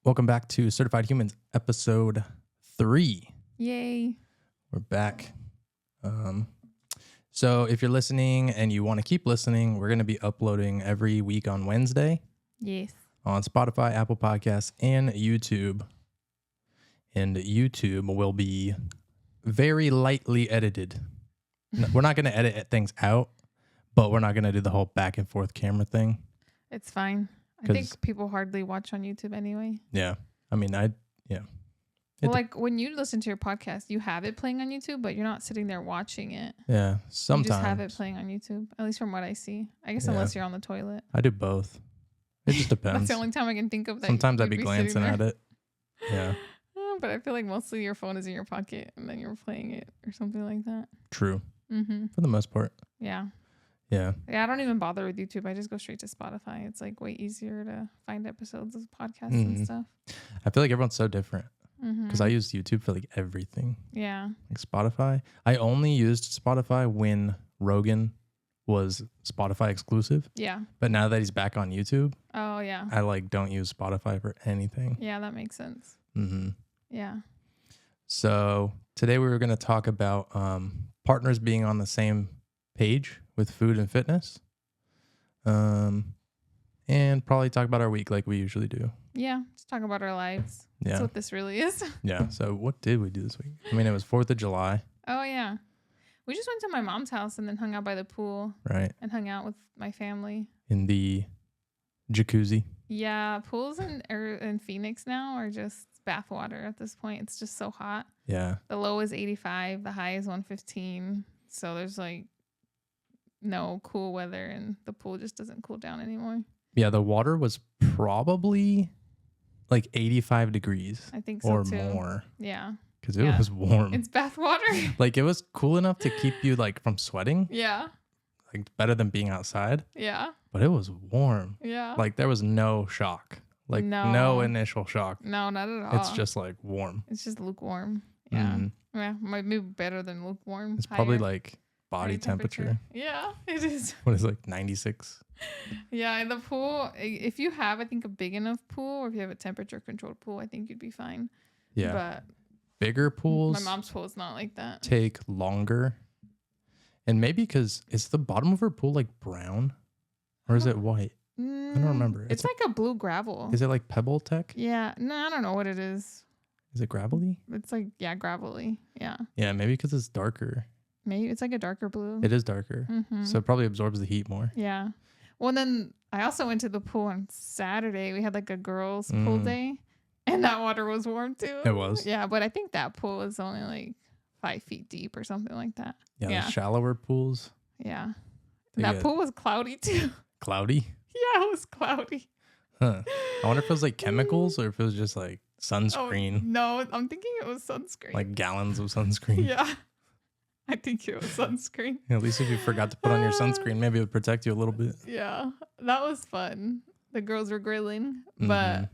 Welcome back to Certified Humans, episode 3. Yay. We're back. So if you're listening and you want to keep listening, we're going to be uploading every week on Wednesday. Yes. On Spotify, Apple Podcasts, and YouTube. And YouTube will be very lightly edited. We're not going to edit things out, but we're not going to do the whole back and forth camera thing. It's fine. I think people hardly watch on YouTube anyway. Yeah. I mean, Well, like when you listen to your podcast, you have it playing on YouTube, but you're not sitting there watching it. Yeah. Sometimes. You just have it playing on YouTube, at least from what I see. I guess unless you're on the toilet. I do both. It just depends. That's the only time I can think of that. Sometimes I'd be glancing at it. Yeah. But I feel like mostly your phone is in your pocket and then you're playing it or something like that. True. Mm-hmm. For the most part. Yeah. Yeah. Yeah, I don't even bother with YouTube. I just go straight to Spotify. It's like way easier to find episodes of podcasts and stuff. I feel like everyone's so different because I Mm-hmm. use YouTube for like everything. Yeah. Like Spotify. I only used Spotify when Rogan was Spotify exclusive. Yeah. But now that he's back on YouTube, Oh, yeah. I like don't use Spotify for anything. Yeah, that makes sense. Mm-hmm. Yeah. So today we were going to talk about partners being on the same page with food and fitness. And probably talk about our week like we usually do. Yeah. Just talk about our lives. Yeah. That's what this really is. Yeah. So what did we do this week? I mean, it was 4th of July, Oh, yeah. We just went to my mom's house and then hung out by the pool right? and hung out with my family. In the jacuzzi. Yeah. Pools in Phoenix now are just bath water at this point. It's just so hot. Yeah. The low is 85. The high is 115. So there's like no cool weather and the pool just doesn't cool down anymore. Yeah. The water was probably like 85 degrees I think so or too. more Yeah. because it was warm. It's bath water. Like it was cool enough to keep you like from sweating, Yeah. like better than being outside, Yeah. but it was warm. Yeah. Like there was no shock, like no No. initial shock. No, not at all. It's just like warm. It's just lukewarm. Yeah. Mhm. Yeah. Might be better than lukewarm. It's probably Higher- like body higher temperature. Yeah, it is. What is it, like 96? Yeah, in the pool, if you have, I think, a big enough pool or if you have a temperature controlled pool, I think you'd be fine. Yeah. But Bigger pools my mom's pool is not like that. take longer. And maybe because is the bottom of her pool like brown or is it white? I don't remember. It's like a blue gravel. Is it like Pebble Tech? Yeah. No, I don't know what it is. Is it gravelly? It's like, yeah, gravelly. Yeah. Yeah, maybe because it's darker. Maybe it's like a darker blue. It is darker. Mm-hmm. So it probably absorbs the heat more. Yeah. Well, then I also went to the pool on Saturday. We had like a girls' pool day, and that water was warm too. It was? Yeah, but I think that pool is only like 5 feet deep or something like that. Yeah, Yeah. the shallower pools. Yeah. They That get pool was cloudy too. cloudy. Yeah, it was cloudy. Huh. I wonder if it was like chemicals or if it was just like Oh, sunscreen, no, I'm thinking it was sunscreen. like gallons of sunscreen. Yeah. I think it was sunscreen. At least if you forgot to put on your sunscreen, maybe it would protect you a little bit. Yeah. That was fun. The girls were grilling, but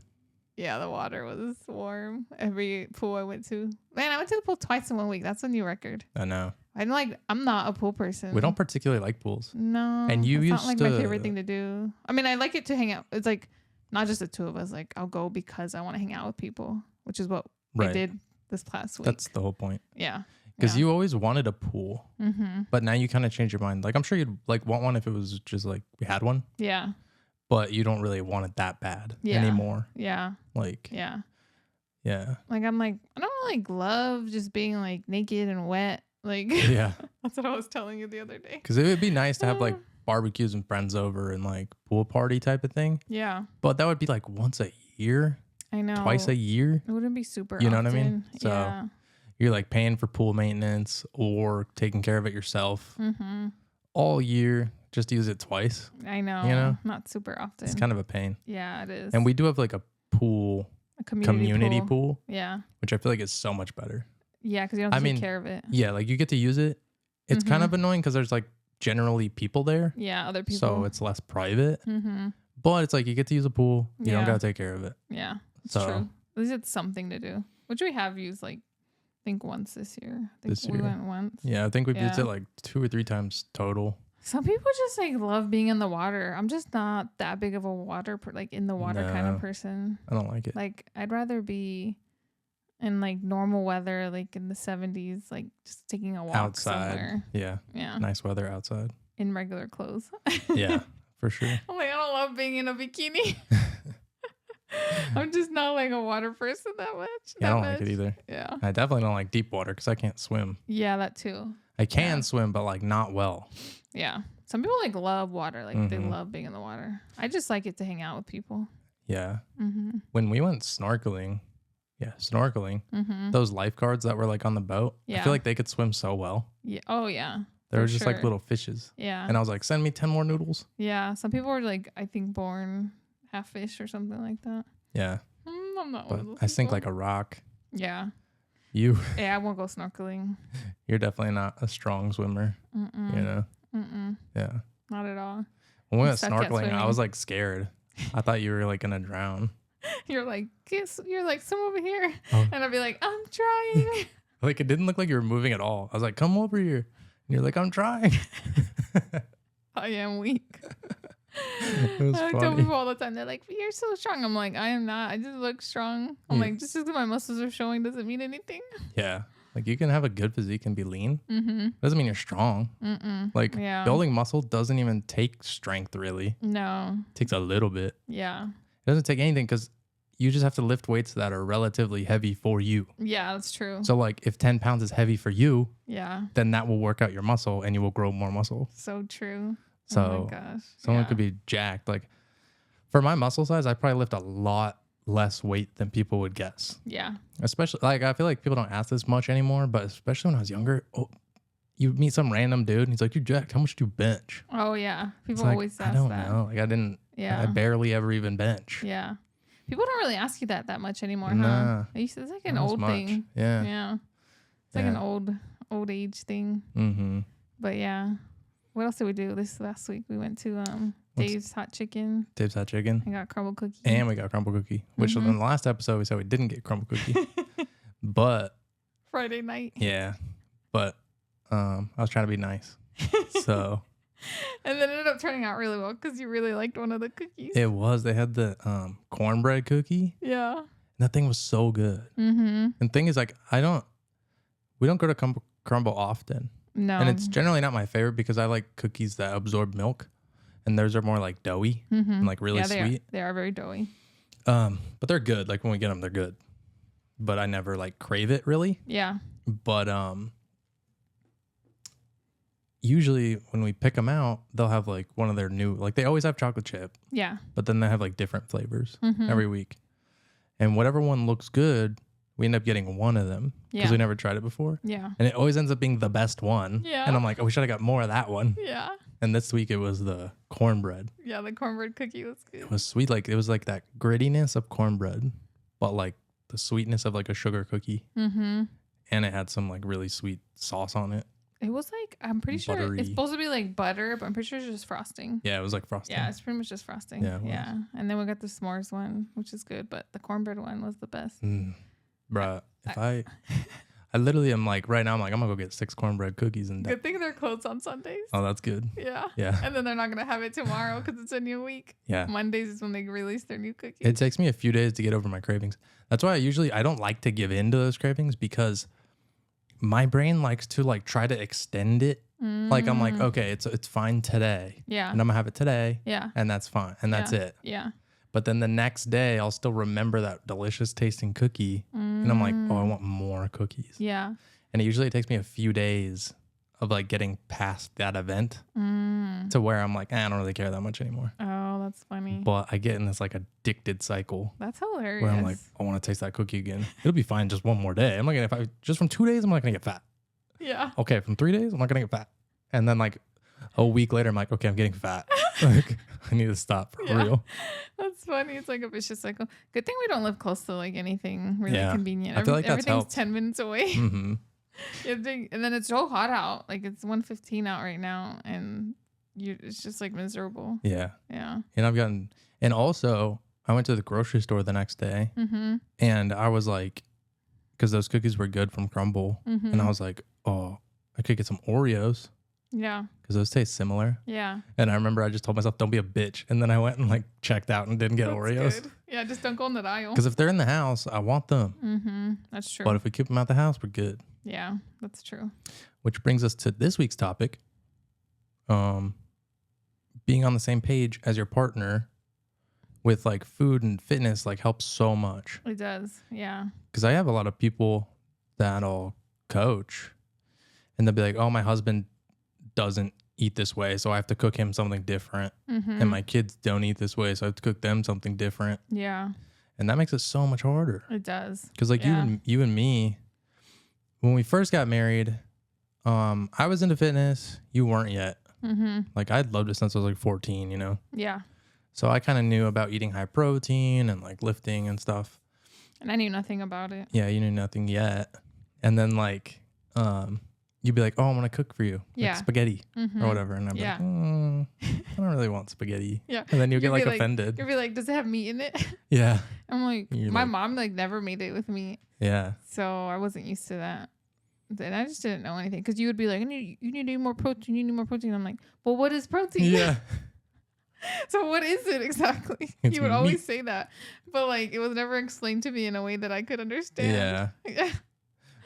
yeah, the water was warm. Every pool I went to. Man, I went to the pool twice in 1 week. That's a new record. I know. I'm not a pool person. We don't particularly like pools. No. And you it's used not like to... my favorite thing to do. I mean, I like it to hang out. It's like not just the two of us. Like I'll go because I want to hang out with people, which is what I did this past week. That's the whole point. Yeah. Because you always wanted a pool, but now you kind of change your mind. Like I'm sure you'd like want one if it was just like we had one. Yeah. But you don't really want it that bad Yeah. anymore. Yeah. Like Yeah. yeah. Like I'm like, I don't like love just being like naked and wet. Like Yeah. that's what I was telling you the other day. Because it would be nice to have like barbecues and friends over and like pool party type of thing. Yeah. But that would be like once a year, I know. twice a year. It wouldn't be super You know what I often. mean? So yeah. you're like paying for pool maintenance or taking care of it yourself all year just to use it twice. I know. You know? Not super often. It's kind of a pain. Yeah, it is. And we do have like a pool, a community pool, Yeah. which I feel like is so much better. Yeah, because you don't have to take care of it. Yeah, like you get to use it. It's kind of annoying because there's like generally people there. Yeah, other people. So it's less private. Mm-hmm. But it's like you get to use a pool. You don't Yeah. got to take care of it. Yeah, it's So- true. At least it's something to do, which we have used like, I think once this year. I think This we year. went once. Yeah, I think we've used Yeah. it like 2 or 3 times total. Some people just like love being in the water. I'm just not that big of a like in the water kind of No. person. I don't like it. Like I'd rather be in like normal weather, like in the 70s, like just taking a walk Outside. somewhere. Yeah. Yeah. Nice weather outside. In regular clothes. Yeah, for sure. I'm like, I don't love being in a bikini. I'm just not like a water person that much. Yeah, I don't like it either. Yeah. I definitely don't like deep water because I can't swim. Yeah, that too. I can Yeah. swim, but like not well. Yeah. Some people like love water. Like they Mhm. love being in the water. I just like it to hang out with people. Yeah. Mm-hmm. When we went snorkeling, Mm-hmm. those lifeguards that were like on the boat, I Yeah. feel like they could swim so well. Yeah. Oh yeah. They were For just like sure. little fishes. Yeah. And I was like, send me 10 more noodles. Yeah. Some people are like, I think born half fish or something like that. Yeah. I'm not But one of those I sink people. like a rock. Yeah. Yeah, I won't go snorkeling. you're definitely not a strong swimmer, Mm-mm. you know? Mm-mm. Yeah. Not at all. When we I went suck at snorkeling, I swimming. was like scared. I thought you were like going to drown. You're like, you're like, swim over here. Oh. And I'd be like, I'm trying. Like it didn't look like you were moving at all. I was like, come over here. And you're like, I'm trying. I am weak. It was I tell funny. people all the time, they're like, you're so strong. I'm like, I am not. I just look strong. I'm Yeah. like, just because my muscles are showing doesn't mean anything. Yeah. Like you can have a good physique and be lean. Mm-hmm. Doesn't mean you're strong. Mm-mm. Like Yeah. building muscle doesn't even take strength really. No. It takes a little bit. Yeah. It doesn't take anything because you just have to lift weights that are relatively heavy for you. Yeah, that's true. So like if 10 pounds is heavy for you, Yeah. then that will work out your muscle and you will grow more muscle. So true. Oh So my gosh. someone Yeah. could be jacked. Like for my muscle size, I probably lift a lot less weight than people would guess. Yeah. Especially like I feel like people don't ask this much anymore, but especially when I was younger, you meet some random dude and he's like, "You jacked? How much do you bench?" Oh yeah. It's People like, always I ask don't that. know. Like I Yeah. barely ever even bench. Yeah. People don't really ask you that much anymore, huh? Nah. It's like an Not as old much. thing. Yeah. Yeah. It's like an Yeah. old age thing. Mm-hmm. But yeah. What else did we do this last week? We went to Dave's Hot Chicken. Dave's Hot Chicken. I got crumble cookie. And we got crumble cookie, which Mhm. in the last episode we said we didn't get crumble cookie. But Friday night. yeah. But I was trying to be nice. So And then it ended up turning out really well because you really liked one of the cookies. it was. They had the cornbread cookie. Yeah. And that thing was so good. Mm-hmm. And the thing is, like, we don't go to Crumble often. No. And it's generally not my favorite because I like cookies that absorb milk. And theirs are more like doughy mm-hmm. and like really yeah, sweet. They are very doughy. But they're good. Like when we get them, they're good. But I never like crave it really. Yeah. But usually when we pick them out, they'll have like one of their new, like they always have chocolate chip, Yeah. but then they have like different flavors Mhm. every week. And whatever one looks good, we end up getting one of them because Yeah. we never tried it before. Yeah. And it always ends up being the best one. Yeah. And I'm like, oh, we should have got more of that one. Yeah. And this week it was the cornbread. Yeah. The cornbread cookie was good. It was sweet. Like it was like that grittiness of cornbread, but like the sweetness of like a sugar cookie. Mm-hmm. And it had some like really sweet sauce on it. It was like, I'm pretty sure Buttery. it's supposed to be like butter, but I'm pretty sure it's just frosting. Yeah, it was like frosting. Yeah, it's pretty much just frosting. Yeah, it was. Yeah. And then we got the s'mores one, which is good, but the cornbread one was the best. Bruh, if I literally am like, right now, I'm like, I'm gonna go get 6 cornbread cookies and Good thing they're closed on Sundays. oh, that's good. Yeah. Yeah. And then they're not going to have it tomorrow because it's a new week. Yeah. Mondays is when they release their new cookies. It takes me a few days to get over my cravings. That's why I don't like to give in to those cravings because my brain likes to like try to extend it. Like I'm like, okay, it's fine today. Yeah. And I'm gonna have it today. Yeah. And that's fine. And that's it. Yeah. But then the next day I'll still remember that delicious tasting cookie. And I'm like, oh, I want more cookies. Yeah. And it usually takes me a few days of like getting past that event to where I'm like, I don't really care that much anymore. Oh, that's funny. But I get in this like addicted cycle That's hilarious. where I'm like, I want to taste that cookie again. It'll be fine just one more day. I'm not gonna, if I just from 2 days, I'm not gonna get fat. yeah. Okay, from 3 days, I'm not gonna get fat. And then like a week later, I'm like, okay, I'm getting fat. Like, I need to stop for Yeah. real. That's funny. It's like a vicious cycle. Good thing we don't live close to like anything really Yeah. convenient. I feel like that's everything's helped. 10 minutes away. Hmm. And then it's so hot out. Like it's 1:15 out right now. And it's just like miserable. Yeah. Yeah. And also I went to the grocery store the next day Mm-hmm. and I was like, because those cookies were good from Crumble. Mm-hmm. And I was like, oh, I could get some Oreos. Yeah. because those taste similar. Yeah. And I remember I just told myself, don't be a bitch. And then I went and like checked out and didn't get That's Oreos. good. Yeah, just don't go in the aisle. Because if they're in the house, I want them. Mm-hmm. That's true. But if we keep them out the house, we're good. Yeah, that's true. Which brings us to this week's topic. Being on the same page as your partner with like food and fitness like helps so much. It does. Yeah. Because I have a lot of people that'll coach and they'll be like, oh, my husband doesn't eat this way, so I have to cook him something different. Mm-hmm. And my kids don't eat this way, so I have to cook them something different. Yeah. And that makes it so much harder. It does. Because like you and me, when we first got married, I was into fitness. You weren't yet. Mm-hmm. Like I'd loved it since I was like 14, you know? Yeah. So I kind of knew about eating high protein and like lifting and stuff. And I knew nothing about it. Yeah, you knew nothing yet. And then like, you'd be like, oh, I want to cook for you. Like Yeah. spaghetti Mm-hmm. or whatever. And I'd be like, I don't really want spaghetti. Yeah. And then you You'd get like be like- offended. You'd be like, does it have meat in it? Yeah. I'm like, You're my like- mom like never made it with meat. Yeah. So I wasn't used to that. And I just didn't know anything. Because you would be like, you need to eat more protein. You need more protein. I'm like, well, what is protein? Yeah. So what is it exactly? It's You would always meat. say that. But like, it was never explained to me in a way that I could understand. Yeah.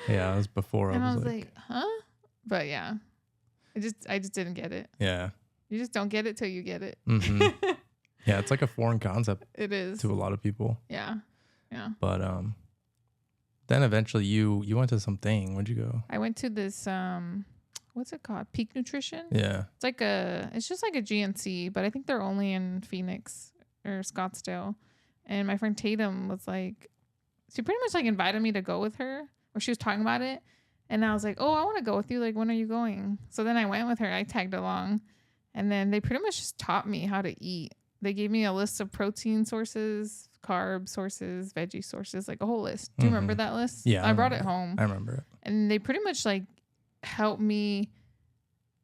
Yeah. It was before And I was like, huh? But yeah. I just didn't get it. yeah. You just don't get it till you get it. hmm Yeah. It's like a foreign concept It is. to a lot of people. Yeah. Yeah. But then eventually you went to something. Where'd you go? I went to this what's it called? Peak Nutrition. Yeah. It's just like a GNC, but I think they're only in Phoenix or Scottsdale. And my friend Tatum was like, she pretty much like invited me to go with her, or she was talking about it. And I was like, oh, I want to go with you. Like, when are you going? So then I went with her. I tagged along. And then they pretty much just taught me how to eat. They gave me a list of protein sources, carb sources, veggie sources, like a whole list. Do you remember that list? Yeah, I I brought it remember. home. I remember it. And they pretty much like helped me.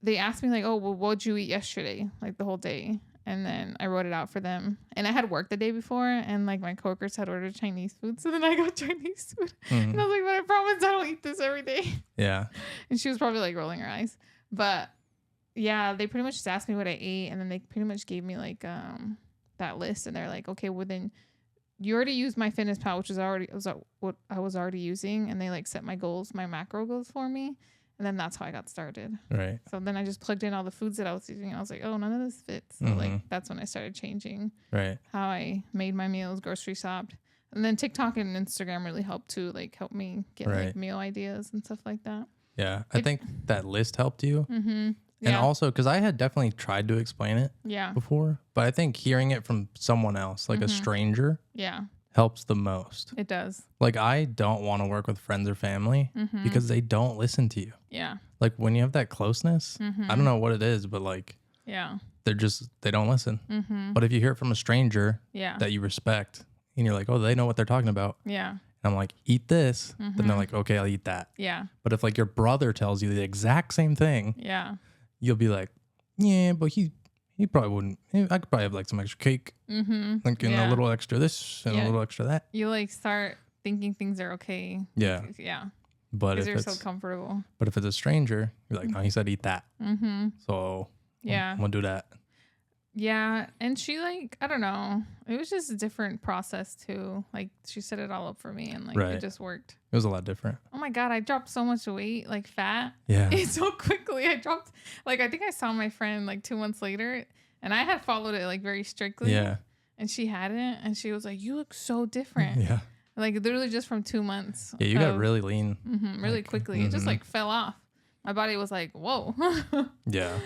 They asked me like, oh, well, what'd you eat yesterday? Like the whole day. And then I wrote it out for them. And I had worked the day before, and like my coworkers had ordered Chinese food. So then I got Chinese food. And I was like, but I promise I don't eat this every day. Yeah. And she was probably like rolling her eyes. But yeah, they pretty much just asked me what I ate. And then they pretty much gave me like that list. And they're like, okay, well then you already used my Fitness Pal, which was what I was already using. And they like set my goals, my macro goals for me. And then that's how I got started. Right. So then I just plugged in all the foods that I was eating. And I was like, oh, none of this fits. So like that's when I started changing Right. how I made my meals, grocery shopped. And then TikTok and Instagram really helped too, like help me get like Right. meal ideas and stuff like that. Yeah. I think that list helped you. Mm-hmm. And Yeah. also, because I had definitely tried to explain it Yeah. before, but I think hearing it from someone else, like a stranger, Yeah. helps the most. It does. Like, I don't want to work with friends or family because they don't listen to you. Yeah. Like, when you have that closeness, I don't know what it is, but like, Yeah. they don't listen. But if you hear it from a stranger Yeah. that you respect and you're like, oh, they know what they're talking about. Yeah. And I'm like, eat this. Then they're like, okay, I'll eat that. Yeah. But if like your brother tells you the exact same thing, Yeah. you'll be like, yeah, but he probably wouldn't. I could probably have like some extra cake, like and a little extra this and a little extra that. You like start thinking things are okay. Yeah. Yeah. But Because if you're it's so comfortable. but if it's a stranger, you're like, no, he said eat that. So Yeah. I'm gonna do that. Yeah. And she like, I don't know. It was just a different process too. Like she set it all up for me and like Right. it just worked. It was a lot different. Oh my God, I dropped so much weight, like fat. Yeah. So quickly. I dropped, like, I think I saw my friend like 2 months later and I had followed it like very strictly. Yeah. And she hadn't. And she was like, you look so different. Yeah. Like literally just from 2 months. Yeah. You got really lean. really like, quickly. It just like fell off. My body was like, whoa. Yeah.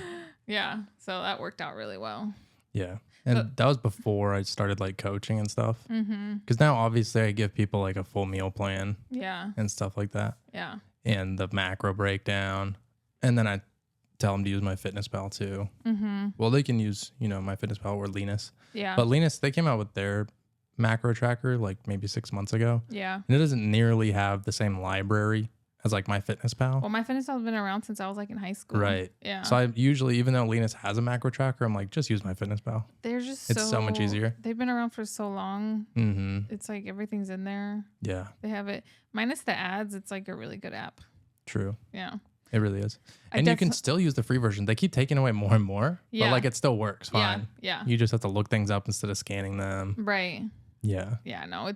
Yeah. So that worked out really well. Yeah. And that was before I started like coaching and stuff. Because now obviously I give people like a full meal plan Yeah. and stuff like that. Yeah. And the macro breakdown. And then I tell them to use my Fitness Pal too. Well, they can use, my Fitness Pal or Linus. Yeah. But Linus, they came out with their macro tracker like maybe 6 months ago. Yeah. And it doesn't nearly have the same library as like my Fitness Pal. Well, my Fitness Pal has been around since I was like in high school. Right. Yeah. So I usually, even though Linus has a macro tracker, I'm like, just use my Fitness Pal. They're just It's so much easier. They've been around for so long. Mm-hmm. It's like everything's in there. Yeah. They have it minus the ads. It's like a really good app. True. Yeah. It really is. And you can still use the free version. They keep taking away more and more, but like it still works fine. Yeah. You just have to look things up instead of scanning them. Right. Yeah. Yeah, no,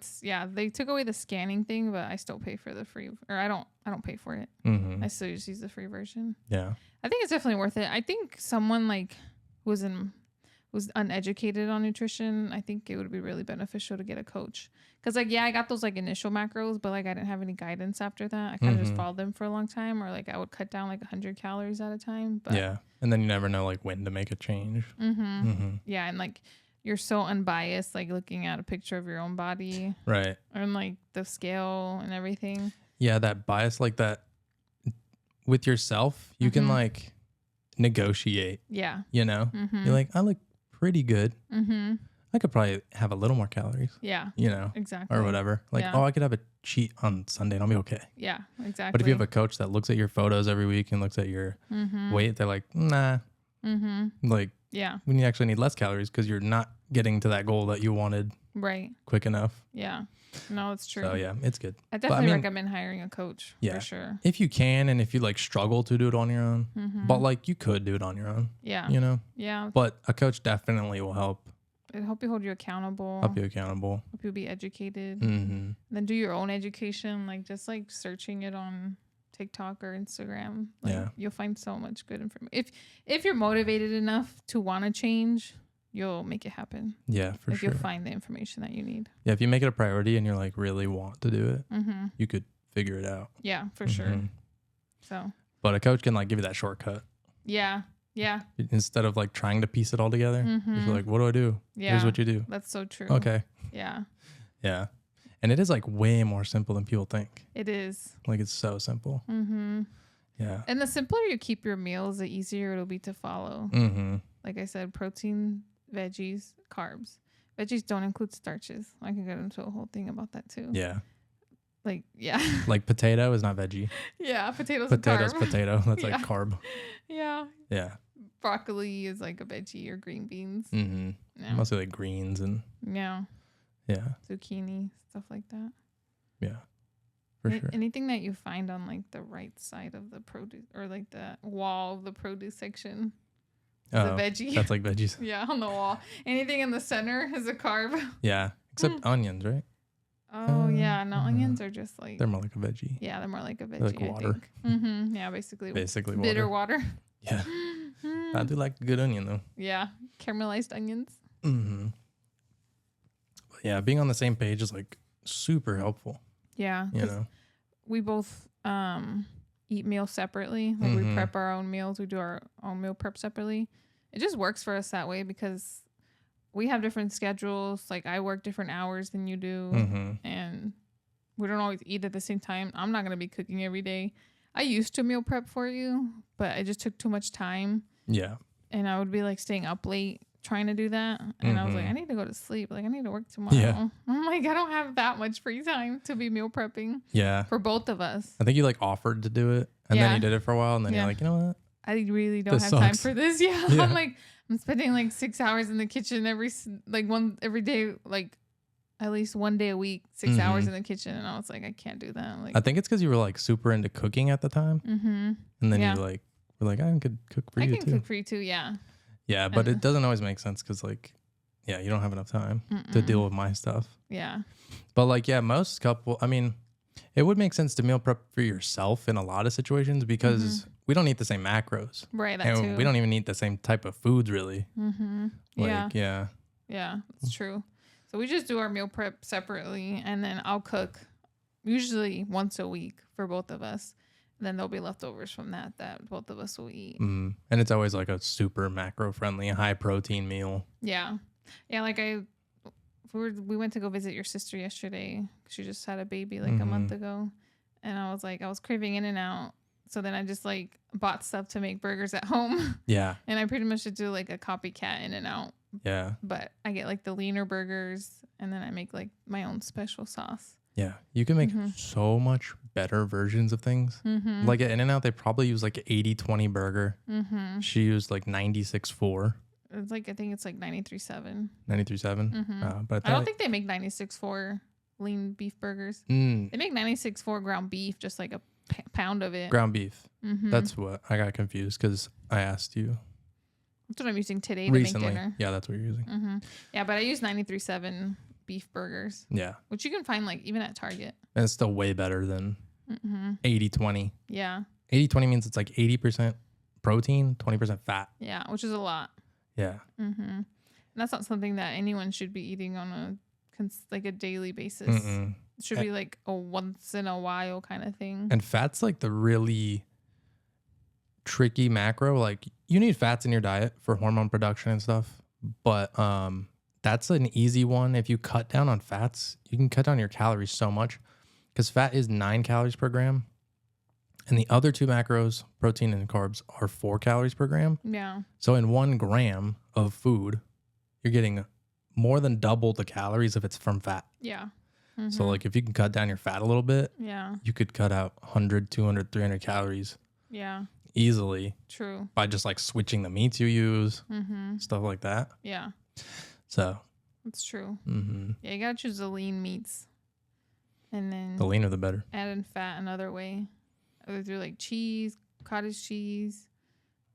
they took away the scanning thing, but I still pay for the free, or I don't pay for it. I still just use the free version. Yeah. I think it's definitely worth it. I think someone like was uneducated on nutrition, I think it would be really beneficial to get a coach. Cause like, I got those like initial macros, but like I didn't have any guidance after that. I kind of just followed them for a long time, or like I would cut down like 100 calories at a time. But yeah. And then you never know like when to make a change. Yeah. And like, you're so unbiased, like looking at a picture of your own body. Right. And like the scale and everything. Yeah. That bias like that with yourself, you can like negotiate. Yeah. You know, you're like, I look pretty good. I could probably have a little more calories. Yeah. You know, exactly. or whatever. Like, oh, I could have a cheat on Sunday and I'll be okay. Yeah, exactly. But if you have a coach that looks at your photos every week and looks at your weight, they're like, nah. Like, yeah, when you actually need less calories because you're not getting to that goal that you wanted quick enough. Yeah. No, it's true. So yeah, it's good. I definitely recommend hiring a coach for sure. If you can, and if you like struggle to do it on your own, but like you could do it on your own. Yeah. You know? Yeah. But a coach definitely will help. It'll help you hold you accountable. Help you be educated. Then do your own education, like just like searching it on TikTok or Instagram. Like, you'll find so much good information. If you're motivated enough to want to change, you'll make it happen. Yeah, for sure. You'll find the information that you need. Yeah, if you make it a priority and you're like really want to do it, you could figure it out. Yeah, for sure. So. But a coach can like give you that shortcut. Yeah. Yeah. Instead of like trying to piece it all together, you're like, what do I do? Yeah. Here's what you do. That's so true. Okay. Yeah. Yeah. And it is like way more simple than people think. It is. Like it's so simple. Yeah. And the simpler you keep your meals, the easier it'll be to follow. Like I said, protein, veggies, carbs. Veggies don't include starches. I can get into a whole thing about that too. Yeah. Like, yeah. Like potato is not veggie. Yeah, potato's potato. That's like carb. Yeah. Yeah. Broccoli is like a veggie, or green beans. Yeah. Mostly like greens and yeah. Zucchini, stuff like that. Yeah. For sure. Anything that you find on like the right side of the produce, or like the wall of the produce section is a veggie. That's like veggies. Yeah, on the wall. Anything in the center is a carb. Yeah. Except onions, right? Oh, yeah. No, onions are just like... They're more like a veggie. Yeah, they're more like a veggie, they're like water. I think. Yeah, basically bitter water. Yeah. I do like a good onion, though. Yeah. Caramelized onions. But yeah, being on the same page is like super helpful. Yeah. You know? We both eat meals separately. Like we prep our own meals. We do our own meal prep separately. It just works for us that way because... we have different schedules. Like I work different hours than you do, and we don't always eat at the same time. I'm not going to be cooking every day. I used to meal prep for you, but it just took too much time. Yeah. And I would be like staying up late trying to do that. And I was like, I need to go to sleep. Like I need to work tomorrow. Yeah. I'm like, I don't have that much free time to be meal prepping. Yeah. For both of us. I think you like offered to do it and then you did it for a while and then you're like, you know what? I really don't have time for this. Yeah. I'm like, I'm spending like 6 hours in the kitchen every day, like at least one day a week, 6 hours in the kitchen. And I was like, I can't do that. Like, I think it's because you were like super into cooking at the time. And then you like, were like, I could cook for you too. I can cook for you too. Yeah. Yeah. But it doesn't always make sense because like, yeah, you don't have enough time to deal with my stuff. Yeah. But like, yeah, it would make sense to meal prep for yourself in a lot of situations because we don't eat the same macros. Right. That and too. we don't even eat the same type of foods really. Like, yeah. Yeah, that's true. So we just do our meal prep separately and then I'll cook usually once a week for both of us. And then there'll be leftovers from that both of us will eat. And it's always like a super macro friendly, high protein meal. Yeah. Yeah. Like we went to go visit your sister yesterday. She just had a baby like a month ago. And I was craving In-N-Out. So then I just like bought stuff to make burgers at home. Yeah. And I pretty much should do like a copycat In-N-Out. Yeah. But I get like the leaner burgers and then I make like my own special sauce. Yeah. You can make so much better versions of things. Like at In-N-Out, they probably use like 80-20 burger. She used like 96-4. It's like, I think it's like 93.7. 93.7? But I don't think they make 96.4 lean beef burgers. They make 96.4 ground beef, just like a pound of it. Ground beef. Mm-hmm. That's what I got confused because I asked you That's what I'm using today to recently. make dinner. Yeah, that's what you're using. Mm-hmm. Yeah, but I use 93.7 beef burgers. Yeah. Which you can find like even at Target. And it's still way better than 80-20. Yeah. 80-20 means it's like 80% protein, 20% fat. Yeah, which is a lot. Yeah. Mm-hmm. And that's not something that anyone should be eating on a daily basis. Mm-mm. It should be like a once in a while kind of thing. And fat's like the really tricky macro. Like you need fats in your diet for hormone production and stuff. But that's an easy one. If you cut down on fats, you can cut down your calories so much because fat is 9 calories per gram. And the other two macros, protein and carbs, are 4 calories per gram. Yeah. So in 1 gram of food, you're getting more than double the calories if it's from fat. Yeah. So like if you can cut down your fat a little bit, yeah, you could cut out 100, 200, 300 calories yeah, easily. True. By just like switching the meats you use, stuff like that. Yeah. So that's true. Yeah, you gotta choose the lean meats. And then the leaner the better. Add in fat another way. Either through like cheese, cottage cheese.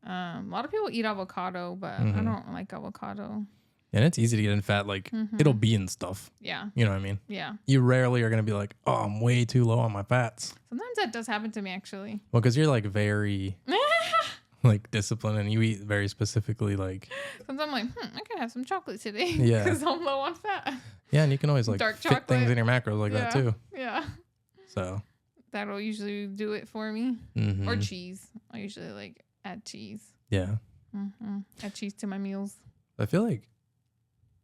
A lot of people eat avocado, but I don't like avocado. And it's easy to get in fat. Like it'll be in stuff. Yeah. You know what I mean? Yeah. You rarely are going to be like, oh, I'm way too low on my fats. Sometimes that does happen to me actually. Well, because you're like very like disciplined and you eat very specifically like. Sometimes I'm like, I could have some chocolate today. Yeah. Because I'm low on fat. Yeah. And you can always like Dark fit chocolate. things in your macros like that too. Yeah. So. That'll usually do it for me. Or cheese. I usually like add cheese. Yeah. Add cheese to my meals. I feel like,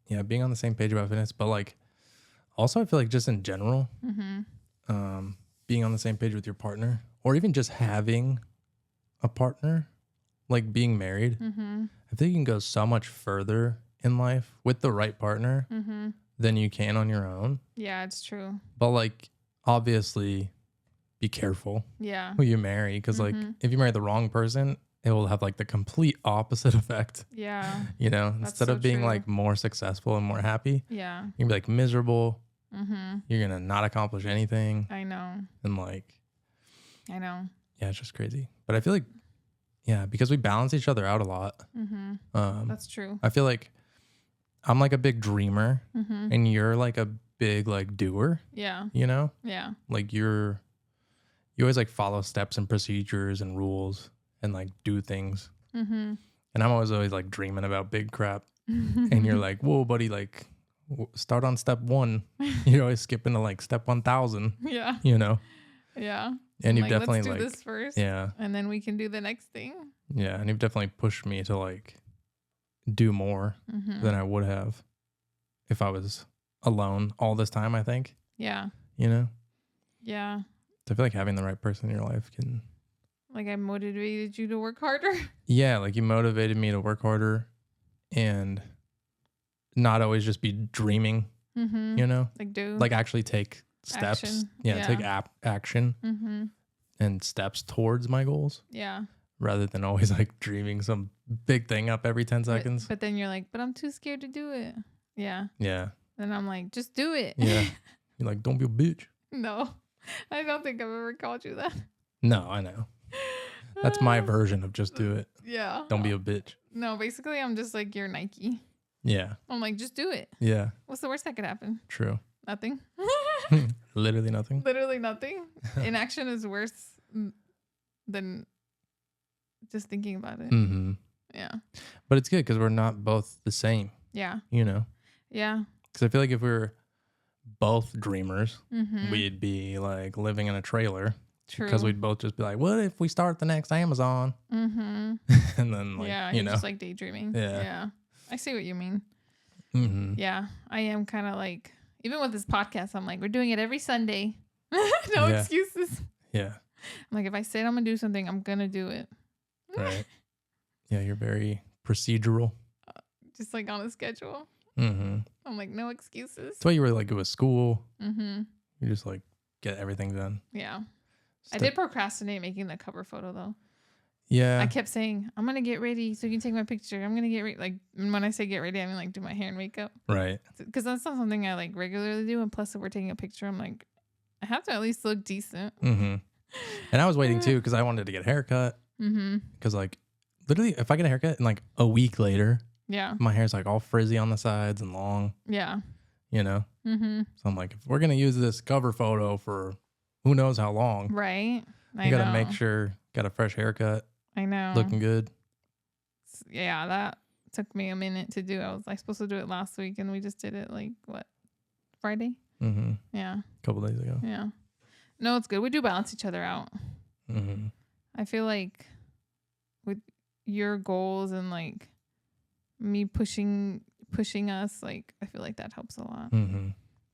yeah, being on the same page about fitness, but like also I feel like just in general, being on the same page with your partner or even just having a partner, like being married, I think you can go so much further in life with the right partner than you can on your own. Yeah, it's true. But like, obviously be careful who you marry. Because like if you marry the wrong person, it will have like the complete opposite effect. Yeah. You know, That's instead so of being true. like more successful and more happy, Yeah. you're gonna be like miserable. You're gonna not accomplish anything. I know. And like, I know. yeah, it's just crazy. But I feel like, yeah, because we balance each other out a lot. That's true. I feel like I'm like a big dreamer and you're like a big like doer. Yeah. You know? Yeah. Like you always like follow steps and procedures and rules and like do things. And I'm always like dreaming about big crap. And you're like, whoa, buddy, like start on step 1. You're always skipping to like step 1,000. Yeah. You know? Yeah. And you've like, definitely let's do like this first. Yeah. And then we can do the next thing. Yeah. And you've definitely pushed me to like do more than I would have if I was alone all this time, I think. Yeah. You know? Yeah. So I feel like having the right person in your life can. Like I motivated you to work harder. Yeah. Like you motivated me to work harder and not always just be dreaming, you know? Like do. Like actually take steps. Action. Yeah. Take action and steps towards my goals. Yeah. Rather than always like dreaming some big thing up every 10 seconds. But then you're like, but I'm too scared to do it. Yeah. Yeah. Then I'm like, just do it. Yeah. You're like, don't be a bitch. No. I don't think I've ever called you that. No, I know. That's my version of just do it. Yeah. Don't be a bitch. No, basically I'm just like, you're Nike. Yeah. I'm like, just do it. Yeah. What's the worst that could happen? True. Nothing. Literally nothing. Literally nothing. Inaction is worse than just thinking about it. Yeah. But it's good because we're not both the same. Yeah. You know? Yeah. Because I feel like if we were both dreamers, we'd be like living in a trailer. True. Because we'd both just be like, what if we start the next Amazon? And then like, yeah, you know. just like daydreaming. Yeah. I see what you mean. Yeah. I am kind of like, even with this podcast, I'm like, we're doing it every Sunday. No excuses. Yeah. I'm like, if I said I'm going to do something, I'm going to do it. Right. Yeah, you're very procedural. Just like on a schedule. I'm like, no excuses. That's why you were like good with school. You just like get everything done. Yeah. I did procrastinate making the cover photo though. Yeah. I kept saying, I'm going to get ready so you can take my picture. I'm going to get ready. Like when I say get ready, I mean like do my hair and makeup. Right. Because that's not something I like regularly do. And plus if we're taking a picture, I'm like, I have to at least look decent. And I was waiting too because I wanted to get a haircut. Because like literally, if I get a haircut and like a week later, my hair's like all frizzy on the sides and long. Yeah. You know. So I'm like, if we're gonna use this cover photo for who knows how long, right? You gotta make sure got a fresh haircut. I know. Looking good. Yeah, that took me a minute to do. I was like supposed to do it last week, and we just did it like Friday? Yeah. A couple days ago. Yeah. No, it's good. We do balance each other out. I feel like with your goals and like me pushing us, like I feel like that helps a lot.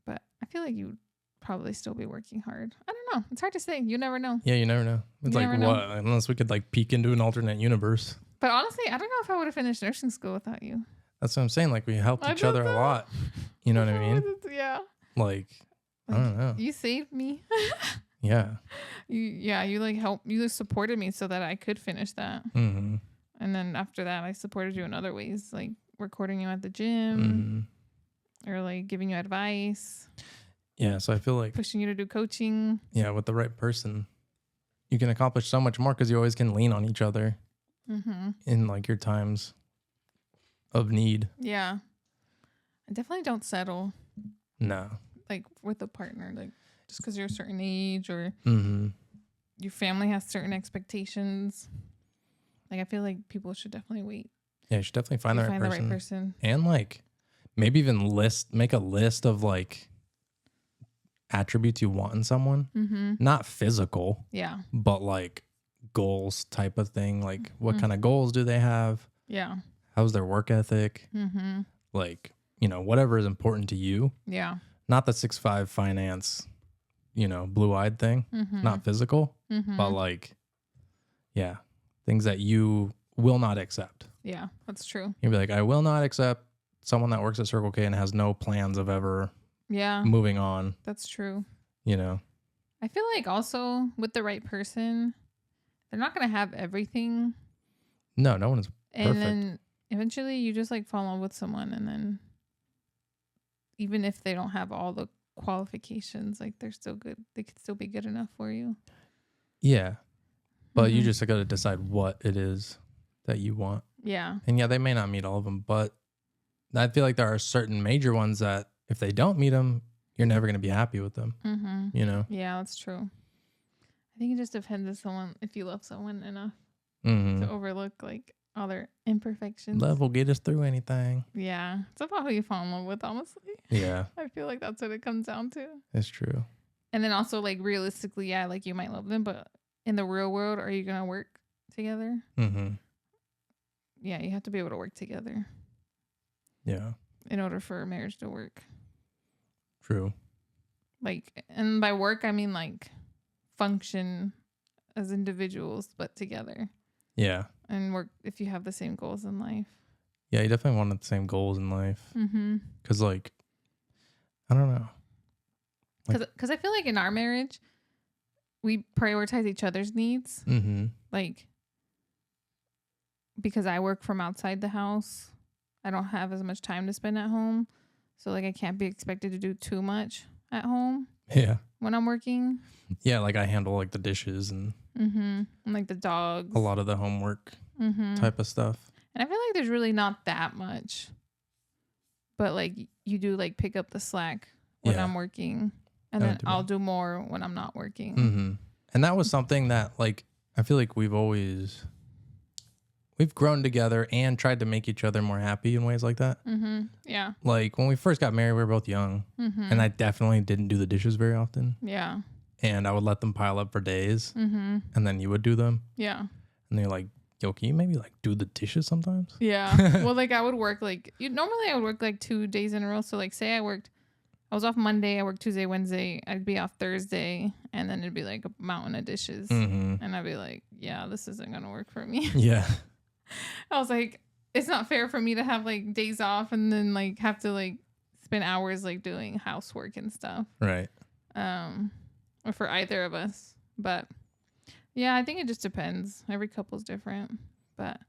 But I feel like you probably still be working hard. I don't know. It's hard to say. You never know. Yeah, you never know. It's you like what? Unless we could like peek into an alternate universe. But honestly, I don't know if I would have finished nursing school without you. That's what I'm saying. Like we helped each other a lot. You know what I mean? Yeah. Like I don't know. You saved me. Yeah. You like helped. You just supported me so that I could finish that. And then after that, I supported you in other ways, like recording you at the gym or like giving you advice. Yeah. So I feel like pushing you to do coaching. Yeah. With the right person, you can accomplish so much more because you always can lean on each other in like your times of need. Yeah. I definitely don't settle. No. Like with a partner, like just because you're a certain age or your family has certain expectations. Like I feel like people should definitely wait. Yeah, you should definitely find the right person. And like maybe even make a list of like attributes you want in someone. Not physical. Yeah. But like goals type of thing. Like what kind of goals do they have? Yeah. How's their work ethic? Like, you know, whatever is important to you. Yeah. Not the 6'5" finance, you know, blue-eyed thing. Not physical. But like, yeah, things that you will not accept. Yeah, that's true. You'll be like, I will not accept someone that works at Circle K and has no plans of ever moving on. That's true. You know? I feel like also with the right person, they're not going to have everything. No one is perfect. And then eventually you just like fall in love with someone, and then even if they don't have all the qualifications, like they're still good. They could still be good enough for you. Yeah. But you just got to decide what it is that you want. Yeah. And yeah, they may not meet all of them, but I feel like there are certain major ones that if they don't meet them, you're never going to be happy with them. You know? Yeah, that's true. I think it just depends on someone, if you love someone enough to overlook like all their imperfections. Love will get us through anything. Yeah. It's about who you fall in love with, honestly. Yeah. I feel like that's what it comes down to. It's true. And then also like realistically, yeah, like you might love them, but in the real world, are you going to work together? Yeah, you have to be able to work together. Yeah. In order for a marriage to work. True. Like, and by work, I mean like function as individuals, but together. Yeah. And work if you have the same goals in life. Yeah, you definitely want the same goals in life. Because like, I don't know. Because I feel like in our marriage, we prioritize each other's needs. Like, because I work from outside the house, I don't have as much time to spend at home. So like I can't be expected to do too much at home. Yeah. When I'm working. Yeah, like I handle like the dishes and and like the dogs. A lot of the homework type of stuff. And I feel like there's really not that much. But like you do like pick up the slack when I'm working. And then I'll do more when I'm not working. And that was something that like I feel like we've grown together and tried to make each other more happy in ways like that. Yeah. Like when we first got married, we were both young. And I definitely didn't do the dishes very often. Yeah. And I would let them pile up for days. And then you would do them. Yeah. And they're like, yo, can you maybe like do the dishes sometimes? Yeah. Well, like I would work normally I would work like 2 days in a row. So like say I was off Monday, I worked Tuesday, Wednesday, I'd be off Thursday, and then it'd be like a mountain of dishes. And I'd be like, yeah, this isn't going to work for me. Yeah. I was like, it's not fair for me to have like days off and then like have to like spend hours like doing housework and stuff. Right. Or for either of us. But yeah, I think it just depends. Every couple's different. But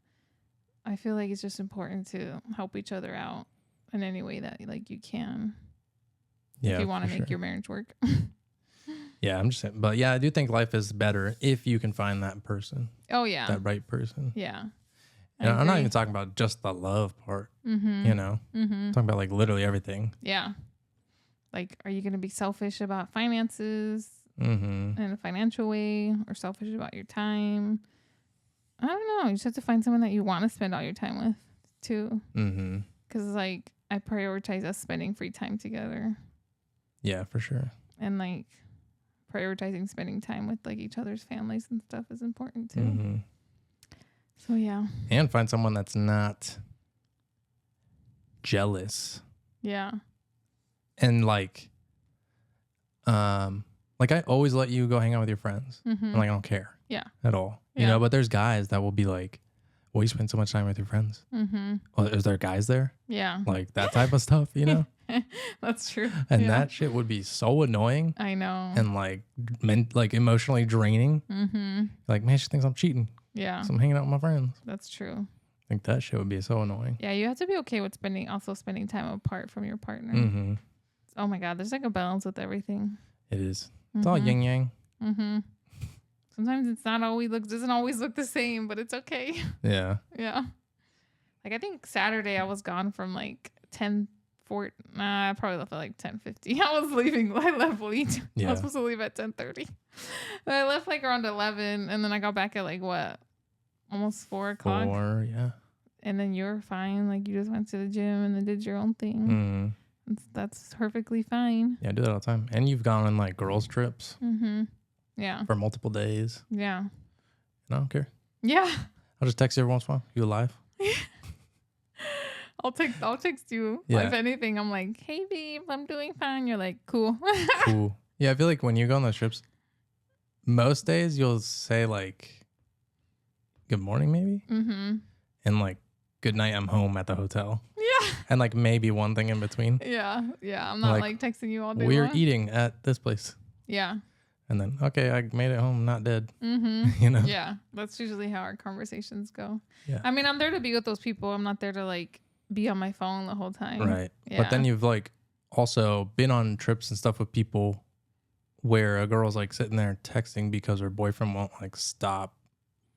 I feel like it's just important to help each other out in any way that like you can. Yeah. If you want to make your marriage work. Yeah, Yeah, I'm just saying. But yeah, I do think life is better if you can find that person, Oh yeah. that right person. Yeah. And I'm not even talking about just the love part, you know? I'm talking about like literally everything. Yeah. Like, are you going to be selfish about finances in a financial way or selfish about your time? I don't know. You just have to find someone that you want to spend all your time with too. Because like I prioritize us spending free time together. Yeah, for sure. And like prioritizing spending time with like each other's families and stuff is important too. So yeah. And find someone that's not jealous. Yeah. And like I always let you go hang out with your friends. And like I don't care. Yeah. At all. You know, but there's guys that will be like, well, you spend so much time with your friends. Well, is there guys there? Yeah. Like that type of stuff, you know? That's true. And that shit would be so annoying. I know. And like emotionally draining. Like, man, she thinks I'm cheating. Yeah. So I'm hanging out with my friends. That's true. I think that shit would be so annoying. Yeah, you have to be okay with spending time apart from your partner. Oh my God, there's like a balance with everything. It is. It's all yin yang. Sometimes it's not always doesn't always look the same, but it's okay. Yeah. Yeah. Like I think Saturday I was gone from like 10:40. I probably left at like 10:50. I was leaving. I left late. Yeah. I was supposed to leave at 10:30. But I left like around 11, and then I got back at like what, almost 4 o'clock. 4, yeah. And then you're fine. Like you just went to the gym and then did your own thing. That's perfectly fine. Yeah, I do that all the time. And you've gone on like girls trips. Yeah. For multiple days. Yeah. And I don't care. Yeah. I'll just text you every once in a while. You alive? I'll text you. Yeah. If anything, I'm like, hey babe, I'm doing fine. You're like, cool. Cool. Yeah, I feel like when you go on those trips, most days you'll say like, good morning, maybe? And like, good night, I'm home at the hotel. Yeah. And like maybe one thing in between. Yeah. Yeah. I'm not like texting you all day We're long. eating at this place. Yeah. And then, okay, I made it home, not dead. You know? Yeah. That's usually how our conversations go. Yeah. I mean, I'm there to be with those people. I'm not there to like be on my phone the whole time. Right. Yeah. But then you've like also been on trips and stuff with people where a girl's like sitting there texting because her boyfriend won't like stop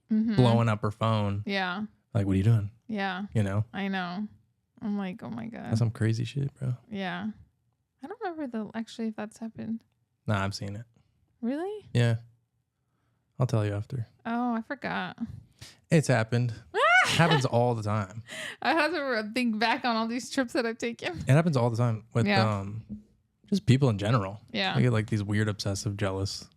blowing up her phone. Yeah. Like, what are you doing? Yeah. You know? I know. I'm like, oh my God. That's some crazy shit, bro. Yeah. I don't remember actually if that's happened. Nah, I've seen it. Really? Yeah. I'll tell you after. Oh, I forgot. It's happened. It happens all the time. I have to think back on all these trips that I've taken. It happens all the time with just people in general. Yeah. I get like these weird obsessive jealous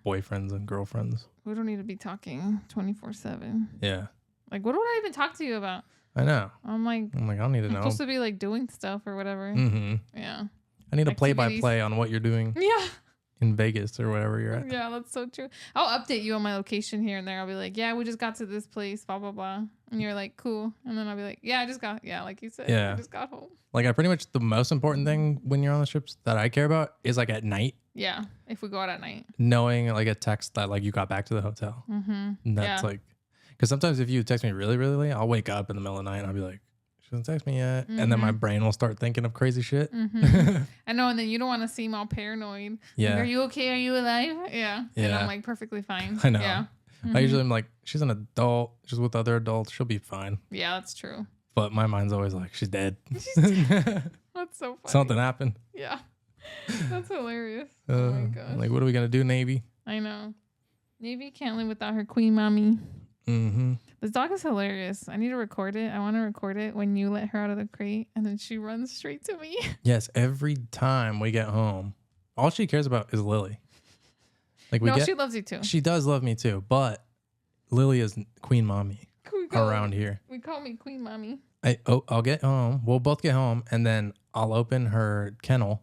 boyfriends and girlfriends. We don't need to be talking 24/7. Yeah. Like, what would I even talk to you about? I know. I'm like, I don't need to know. I'm supposed to be like doing stuff or whatever. Yeah. I need a Activities. play-by-play on what you're doing Yeah. in Vegas or wherever you're at. Yeah, that's so true. I'll update you on my location here and there. I'll be like, yeah, we just got to this place, blah, blah, blah. And you're like, cool. And then I'll be like, yeah, like you said, I just got home. Like I pretty much the most important thing when you're on the trips that I care about is like at night. Yeah, if we go out at night. Knowing like a text that like you got back to the hotel. And that's like, because sometimes if you text me really, really late, I'll wake up in the middle of the night and I'll be like, she doesn't text me yet. And then my brain will start thinking of crazy shit. I know. And then you don't want to seem all paranoid. Yeah. Like, are you okay? Are you alive? Yeah. And I'm like, perfectly fine. I know. Yeah. I usually am like, she's an adult. She's with other adults. She'll be fine. Yeah, that's true. But my mind's always like, she's dead. That's so funny. Something happened. Yeah. That's hilarious. Oh my gosh. Like, what are we going to do, Navy? I know. Navy can't live without her queen mommy. This dog is hilarious. I need to record it. I want to record it when you let her out of the crate and then she runs straight to me. Yes, every time we get home, all she cares about is Lily. Like she loves you too. She does love me too, but Lily is queen mommy around here. We call me queen mommy. I'll get home. We'll both get home, and then I'll open her kennel,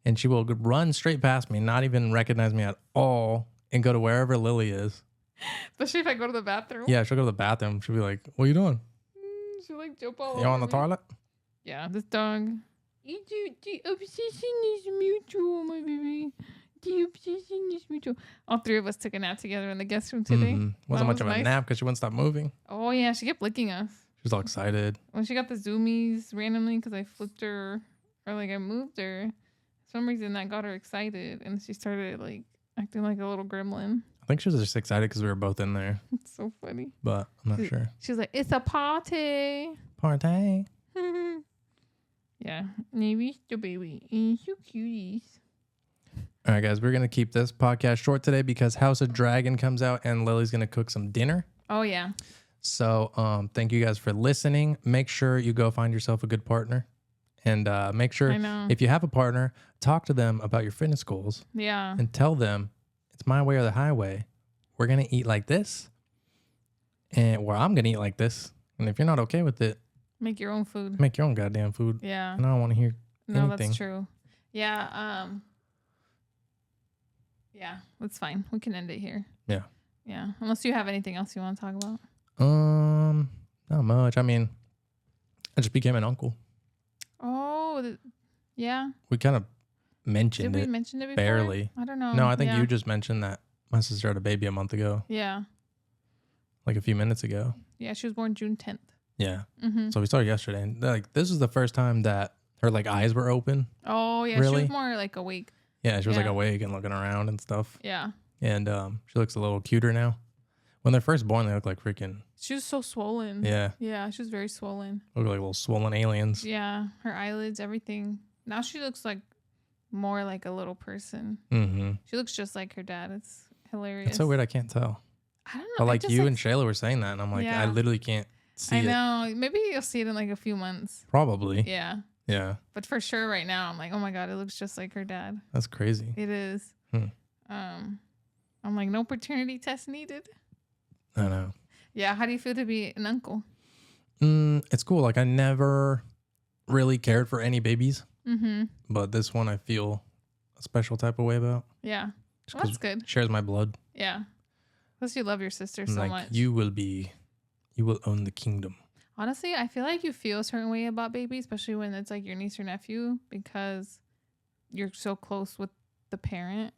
and she will run straight past me, not even recognize me at all, and go to wherever Lily is. Especially if I go to the bathroom. Yeah, she'll go to the bathroom. She'll be like, "What are you doing? She'll like jump all over You on the me. toilet?" Yeah, this dog. The obsession is mutual, my baby. The obsession is mutual. All three of us took a nap together in the guest room today. Wasn't much of a nap because she wouldn't stop moving. Oh yeah, she kept licking us. She was all excited. When she got the zoomies randomly because I flipped her or like I moved her. some reason that got her excited, and she started like acting like a little gremlin. I think she was just excited because we were both in there, It's so funny. but I'm not sure. She was like, "It's a party." Party. Yeah, Navy's the baby. And so cuties. All right, guys, we're going to keep this podcast short today because House of Dragon comes out and Lily's going to cook some dinner. Oh, yeah. So thank you guys for listening. Make sure you go find yourself a good partner. And make sure if you have a partner, talk to them about your fitness goals. Yeah. And tell them it's my way or the highway. We're going to eat like this. And where I'm going to eat like this. And if you're not okay with it, make your own food. Make your own goddamn food. Yeah. And I don't want to hear anything. That's true. Yeah. Yeah, that's fine. We can end it here. Yeah. Yeah. Unless you have anything else you want to talk about. Not much. I mean, I just became an uncle. Oh, yeah. We kind of mentioned it. Did we mention it before? Barely. I don't know. No, I think you just mentioned that my sister had a baby a month ago. Yeah. Like a few minutes ago. Yeah, she was born June 10th. Yeah. Mm-hmm. So we started yesterday, and like this is the first time that her like eyes were open. Oh yeah, really? She was more like awake. Yeah, she was like awake and looking around and stuff. Yeah. And she looks a little cuter now. When they're first born, they look like freaking. She was so swollen. Yeah. Yeah, she was very swollen. Look like little swollen aliens. Yeah, her eyelids, everything. Now she looks like more like a little person. Mm-hmm. She looks just like her dad. It's hilarious. It's so weird. I can't tell. I don't know. But like you and Shayla were saying that, and I'm like, I literally can't see it. I know. Maybe you'll see it in like a few months. Probably. Yeah. Yeah. But for sure, right now, I'm like, oh my god, it looks just like her dad. That's crazy. It is. I'm like, no paternity test needed. I know. Yeah. How do you feel to be an uncle? It's cool. Like I never really cared for any babies, but this one I feel a special type of way about. Yeah. Well, that's good. Shares my blood. Yeah. Plus, you love your sister so much. You will own the kingdom. Honestly, I feel like you feel a certain way about babies, especially when it's like your niece or nephew, because you're so close with the parent.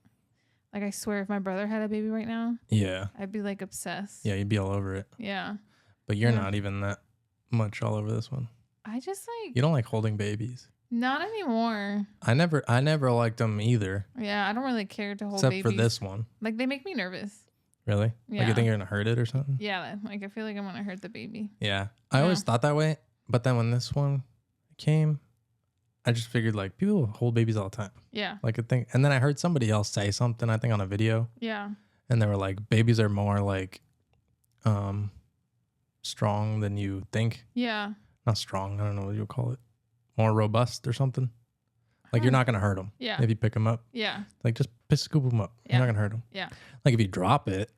Like, I swear, if my brother had a baby right now, I'd be like obsessed. Yeah, you'd be all over it. Yeah. But you're not even that much all over this one. I just like. You don't like holding babies. Not anymore. I never liked them either. Yeah, I don't really care to hold except babies. for this one. Like, they make me nervous. Really? Yeah. Like you think you're gonna hurt it or something? Yeah, like I feel like I'm gonna hurt the baby. Yeah. I always thought that way, but then when this one came, I just figured like people hold babies all the time. Yeah. Like I think, and then I heard somebody else say something, I think on a video. Yeah. And they were like, babies are more like strong than you think. Yeah. Not strong, I don't know what you would call it. More robust or something. Like you're not gonna hurt them. Yeah. If you pick them up. Yeah. Like just scoop them up. Yeah. You're not gonna hurt them. Yeah. Like if you drop it,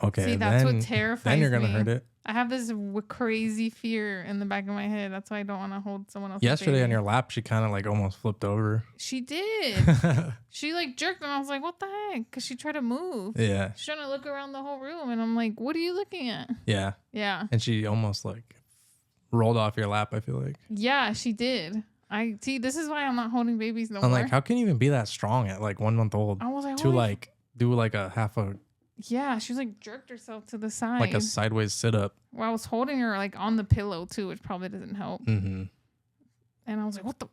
okay. See, that's then, what terrifies me. Then you're gonna hurt it. I have this crazy fear in the back of my head. That's why I don't want to hold someone else. Yesterday on your lap, she kind of like almost flipped over. She did. She like jerked, and I was like, "What the heck?" Because she tried to move. Yeah. She's trying to look around the whole room, and I'm like, "What are you looking at?" Yeah. Yeah. And she almost like rolled off your lap, I feel like. Yeah, she did. I see. This is why I'm not holding babies no more. I'm like, how can you even be that strong at like 1 month old? I was like, to like do like a half a. Yeah, she was like jerked herself to the side. Like a sideways sit up. Well, I was holding her like on the pillow too, which probably doesn't help. Mm-hmm. And I was like, what the?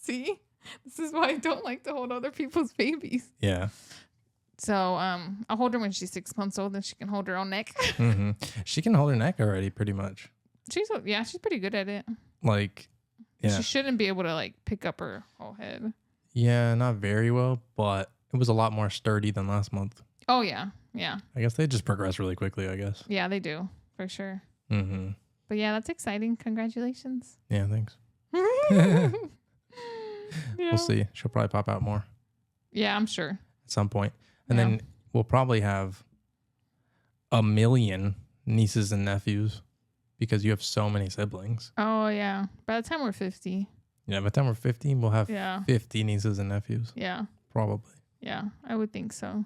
See? This is why I don't like to hold other people's babies. Yeah. So I'll hold her when she's 6 months old and she can hold her own neck. Mm-hmm. She can hold her neck already pretty much. She's pretty good at it. Like, yeah. She shouldn't be able to like pick up her whole head. Yeah, not very well, but it was a lot more sturdy than last month. Oh, yeah. Yeah. I guess they just progress really quickly, I guess. Yeah, they do. For sure. Mm-hmm. But yeah, that's exciting. Congratulations. Yeah, thanks. Yeah. We'll see. She'll probably pop out more. Yeah, I'm sure. At some point. And then we'll probably have 1 million nieces and nephews because you have so many siblings. Oh, yeah. By the time we're 50. Yeah, by the time we're 50, we'll have 50 nieces and nephews. Yeah. Probably. Yeah, I would think so.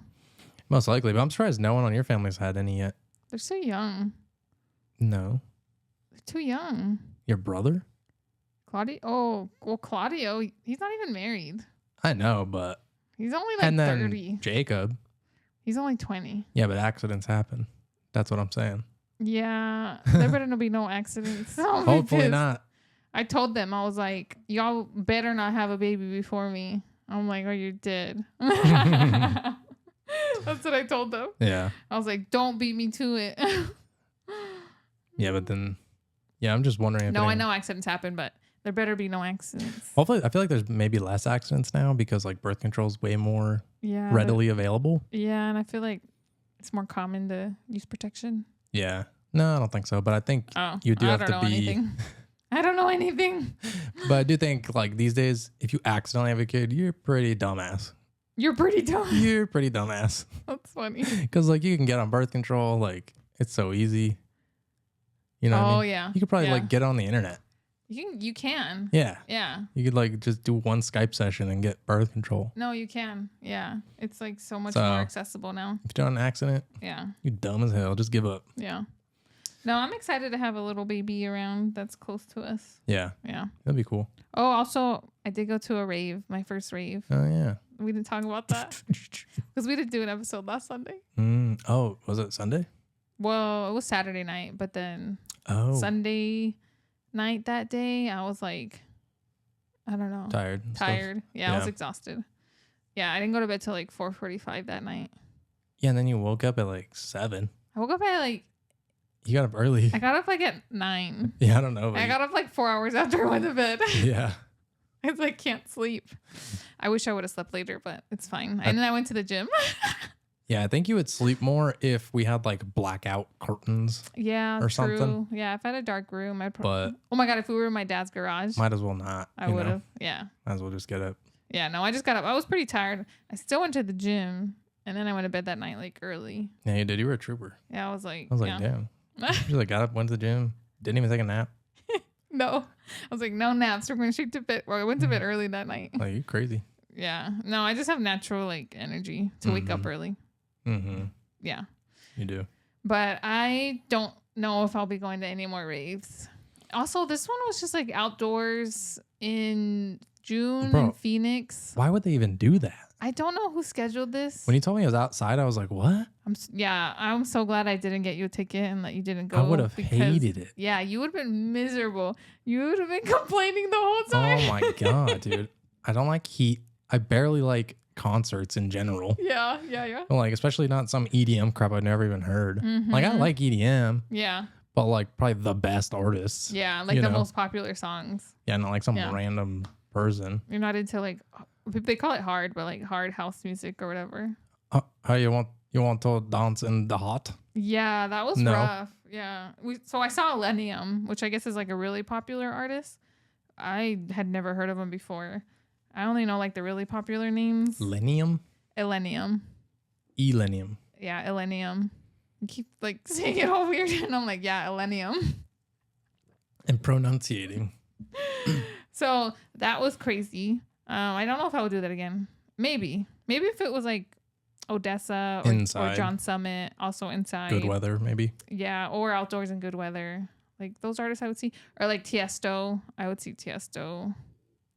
Most likely, but I'm surprised no one on your family's had any yet. They're so young. No. They're too young. Your brother? Claudio? Oh, well, Claudio, he's not even married. I know, but... He's only like and then 30. Jacob. He's only 20. Yeah, but accidents happen. That's what I'm saying. Yeah, there better not be no accidents. Oh, hopefully not. I told them, I was like, y'all better not have a baby before me. I'm like, or you're dead. That's what I told them. Yeah. I was like, don't beat me to it. Yeah, but then, yeah, I'm just wondering if No, I know accidents happen, but there better be no accidents. hopefully, I feel like there's maybe less accidents now because like birth control is way more readily available. Yeah, and I feel like it's more common to use protection. Yeah. No, I don't think so. But I think you do have to be. Anything. I don't know anything. But I do think like these days, if you accidentally have a kid, you're pretty dumbass. You're pretty dumb. You're pretty dumbass. That's funny. Because like you can get on birth control, like it's so easy. You know what I mean? Yeah. You could probably like get on the internet. You can. Yeah. Yeah. You could like just do one Skype session and get birth control. No, you can. Yeah. It's like so much more accessible now. If you're on an accident, yeah, you're dumb as hell. Just give up. Yeah. No, I'm excited to have a little baby around that's close to us. Yeah. Yeah. That'd be cool. Oh, also, I did go to a rave, my first rave. Oh, yeah. We didn't talk about that because we didn't do an episode last Sunday. Oh, was it Sunday? Well, it was Saturday night, but then Sunday night that day, I was like, I don't know. Tired. Yeah, I was exhausted. Yeah, I didn't go to bed till like 4:45 that night. Yeah, and then you woke up at like 7. I woke up at like... You got up early. I got up like at 9. Yeah, I don't know. I got up like 4 hours after I went to bed. Yeah. I was like, can't sleep. I wish I would have slept later, but it's fine. And then I went to the gym. Yeah, I think you would sleep more if we had like blackout curtains. Yeah, or true. Something. Yeah, if I had a dark room, I'd probably. But oh my god, if we were in my dad's garage, might as well not. I would have. Yeah. Might as well just get up. Yeah, no, I just got up. I was pretty tired. I still went to the gym, and then I went to bed that night like early. Yeah, you did. You were a trooper. Yeah, I was like, damn. You just like got up, went to the gym, didn't even take a nap. No, I was like, no naps. We're going straight to bed. Well, I went to bed early that night. Like, you crazy. Yeah. No, I just have natural like energy to wake up early. Mm-hmm. Yeah. You do. But I don't know if I'll be going to any more raves. Also, this one was just like outdoors in June in Phoenix. Why would they even do that? I don't know who scheduled this. When you told me it was outside, I was like, what? I'm so glad I didn't get you a ticket and that you didn't go. I would have hated it. Yeah, you would have been miserable. You would have been complaining the whole time. Oh my God, dude. I don't like heat. I barely like concerts in general. Yeah. Like, especially not some EDM crap I've never even heard. Mm-hmm. Like, I like EDM. Yeah. But like probably the best artists. Yeah, like the most popular songs. Yeah, not like some random person. You're not into like, they call it hard, but like hard house music or whatever. How you want to dance in the hot? Yeah, that was rough. Yeah. So I saw Illenium, which I guess is like a really popular artist. I had never heard of him before. I only know like the really popular names. Illenium? Illenium. Illenium. Yeah, Illenium. You keep like saying it all weird, and I'm like, yeah, Illenium. And pronunciating. So that was crazy. I don't know if I would do that again. Maybe if it was like Odessa or John Summit, also inside. Good weather, maybe. Yeah, or outdoors in good weather. Like those artists I would see. Or like Tiesto. I would see Tiesto.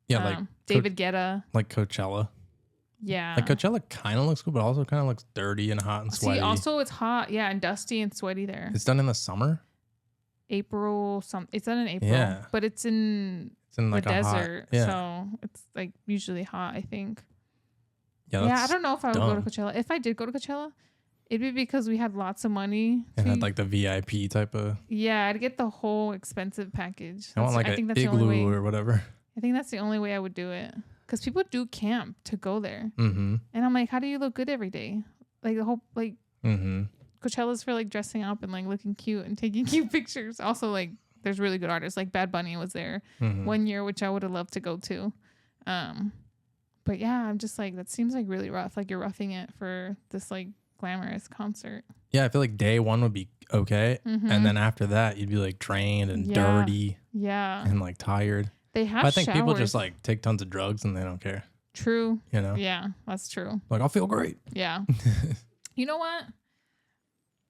Yeah, like David Guetta. Like Coachella. Yeah. Like Coachella kind of looks cool, but also kind of looks dirty and hot and sweaty. See, also it's hot. Yeah, and dusty and sweaty there. It's done in the summer? April. It's done in April. Yeah. But it's in like the desert. So it's like usually hot, I think. Yeah, I don't know if I would go to Coachella. If I did go to Coachella, it'd be because we had lots of money. And had like the VIP type of... Yeah, I'd get the whole expensive package. I want like an igloo or whatever. I think that's the only way I would do it. Because people do camp to go there. Mm-hmm. And I'm like, how do you look good every day? Like the whole, like, Coachella's for like dressing up and like looking cute and taking cute pictures. Also, like, there's really good artists. Like Bad Bunny was there one year, which I would have loved to go to. But yeah, I'm just like, that seems like really rough. Like you're roughing it for this like glamorous concert. Yeah, I feel like day one would be okay. And then after that, you'd be like drained and dirty. Yeah. And like tired. They have but I think showers. people just like take tons of drugs and they don't care. True. You know? Yeah, that's true. Like, I'll feel great. Yeah. You know what?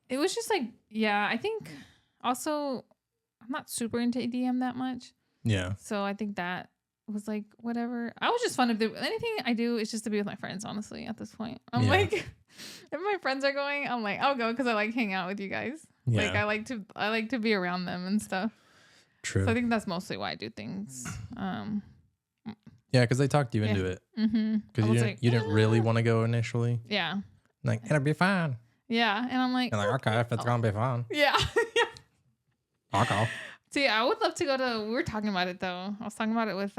It was just like, yeah, I think also I'm not super into EDM that much. Yeah. So I think that was like, whatever. I was just fun to do. Anything I do is just to be with my friends, honestly, at this point. I'm like, if my friends are going, I'm like, I'll go because I like hanging out with you guys. Yeah. Like I like to be around them and stuff. True. So I think that's mostly why I do things. Yeah, because they talked you into it. Mm-hmm. Because you didn't really want to go initially. Yeah. Like, it'll be fine. Yeah. And I'm like, You're like, okay, if it's going to be fine. yeah. Okay. See, I would love to go to, we were talking about it though. I was talking about it with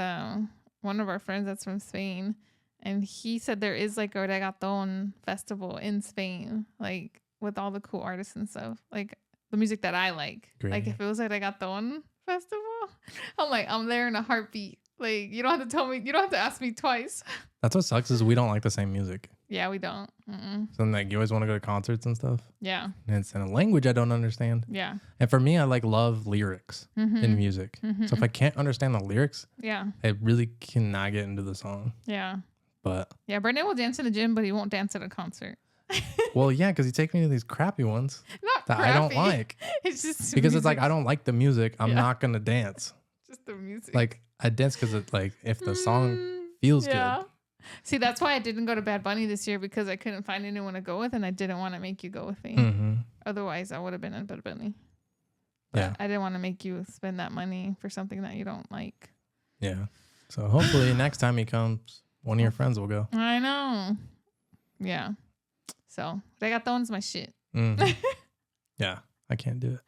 one of our friends that's from Spain. And he said there is like a reggaeton festival in Spain, like with all the cool artists and stuff. Like the music that I like. Great. Like if it was a reggaeton festival, I'm like, I'm there in a heartbeat. Like you don't have to tell me, you don't have to ask me twice. That's what sucks is we don't like the same music. Yeah, we don't. Mm-mm. So like you always want to go to concerts and stuff. Yeah. And it's in a language I don't understand. Yeah. And for me, I like love lyrics in music. So if I can't understand the lyrics, yeah. I really cannot get into the song. Yeah. But yeah, Brendan will dance in the gym, but he won't dance at a concert. well, yeah, because you take me to these crappy ones Not that crappy. I don't like. It's just Because music. it's like I don't like the music. I'm not gonna dance. Just the music. Like I dance because it's like if the song feels good. See, that's why I didn't go to Bad Bunny this year because I couldn't find anyone to go with, and I didn't want to make you go with me. Mm-hmm. Otherwise, I would have been at Bad Bunny. But Yeah, I didn't want to make you spend that money for something that you don't like. yeah. So hopefully next time he comes, one of your friends will go. I know. Yeah. So reggaeton's my shit. Yeah, I can't do it.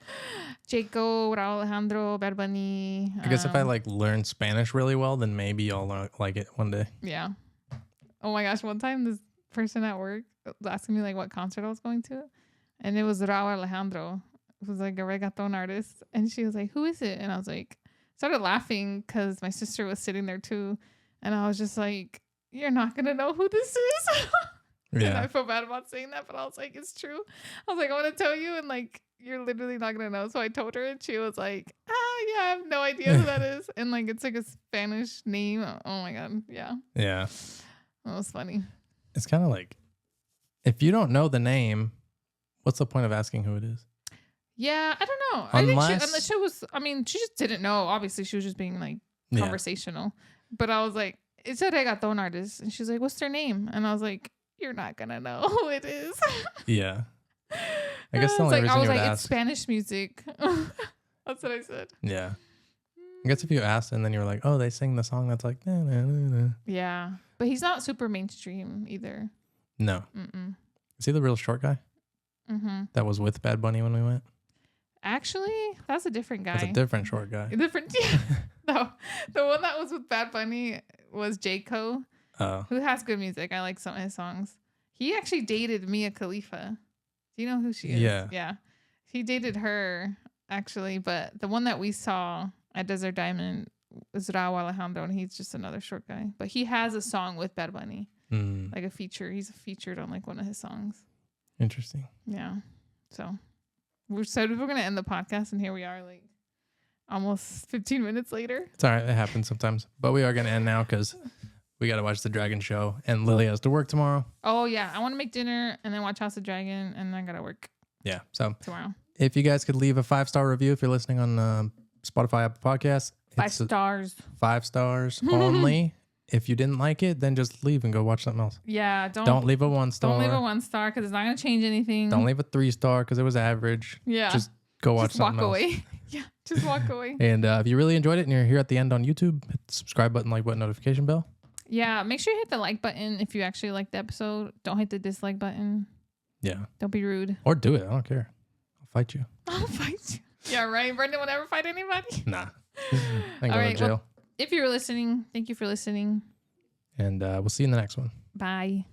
Jaco, Raul Alejandro, Bad Bunny. I guess if I like learn Spanish really well, then maybe I'll like it one day. Yeah. Oh my gosh! One time, this person at work was asking me like what concert I was going to, and it was Raul Alejandro. It was like a reggaeton artist, and she was like, "Who is it?" And I was like, started laughing because my sister was sitting there too, and I was just like, "You're not gonna know who this is." And I feel bad about saying that, but I was like, "It's true." I was like, "I want to tell you," and like, you're literally not gonna know. So I told her, and she was like, yeah, I have no idea who that is." And like, it's like a Spanish name. Oh my god, yeah. Yeah. That was funny. It's kind of like, if you don't know the name, what's the point of asking who it is? Yeah, I don't know. Unless she was, I mean, she just didn't know. Obviously, she was just being like conversational. But I was like, it's a reggaeton artist. And she's like, what's their name? And I was like, you're not going to know who it is. Yeah. I guess the only reason I was you would like, ask. it's Spanish music. That's what I said. Yeah. I guess if you asked and then you were like, oh, they sing the song that's like, nah, nah, nah, nah. Yeah. But he's not super mainstream either. No. Mm-mm. Is he the real short guy Mm-hmm. that was with Bad Bunny when we went? Actually, that's a different guy. That's a different short guy. Different. Yeah. No, the one that was with Bad Bunny was Jaco, who has good music. I like some of his songs. He actually dated Mia Khalifa. Do you know who she is? Yeah. Yeah. He dated her, actually. But the one that we saw at Desert Diamond was Raul Alejandro, and he's just another short guy. But he has a song with Bad Bunny, like a feature. He's featured on like one of his songs. Interesting. Yeah. So we said we were going to end the podcast, and here we are, like almost 15 minutes later. It's all right. It happens sometimes. But we are going to end now because we got to watch the Dragon show, and Lily has to work tomorrow. Oh, yeah. I want to make dinner and then watch House of Dragon, and then I got to work. Yeah. So tomorrow. If you guys could leave a 5-star review if you're listening on Spotify, Apple Podcasts. 5 stars. 5 stars only. If you didn't like it, then just leave and go watch something else. Yeah. Don't leave a 1-star. Don't leave a 1-star because it's not going to change anything. Don't leave a 3-star because it was average. Yeah. Just go watch something else. Walk away. Yeah. Just walk away. And if you really enjoyed it and you're here at the end on YouTube, hit the subscribe button, like button, notification bell. Yeah. Make sure you hit the like button if you actually like the episode. Don't hit the dislike button. Yeah. Don't be rude. Or do it. I don't care. I'll fight you. I'll fight you. Yeah, right. Brendan will never fight anybody. Nah. I can go to jail. Well, if you were listening, thank you for listening. And we'll see you in the next one. Bye.